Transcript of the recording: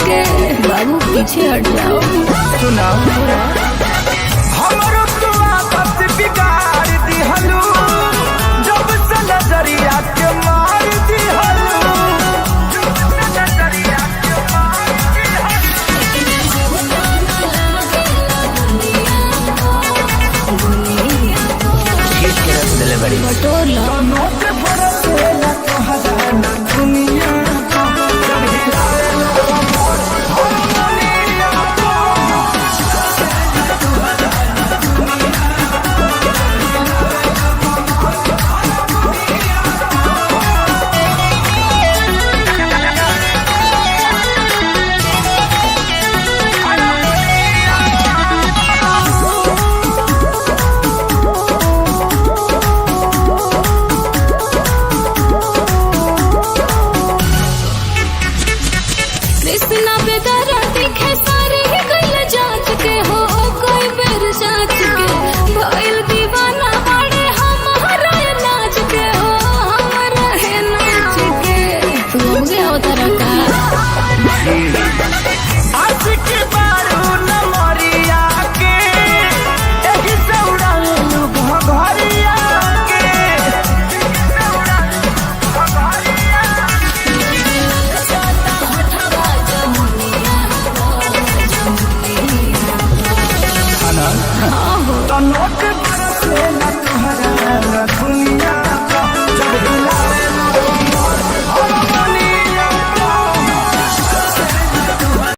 पीछे हट जाओ। सुनाओ हमरो तो आदत बिगाड़ दिहलू, जब से नजरिया के मार दिहलू, जब से नजरिया के मार दिहलू। बड़ी बटोर लो नोट बरसेला तोहरा ना दुनिया का, जब हिलाए कृष्णा बेदरा दिखे सारे ही गइल जांच के हो, कोई बेर जांच के भइल दीवाना बाड़े हमारा नाच के हो, हमारा है नाच के तू मुझे उतर का आज के बारू न मरिया के, एही से उड़ालू घघरिया के, एही से उड़ालू घघरिया के। नोट बरसेला तोहरा ना दुनिया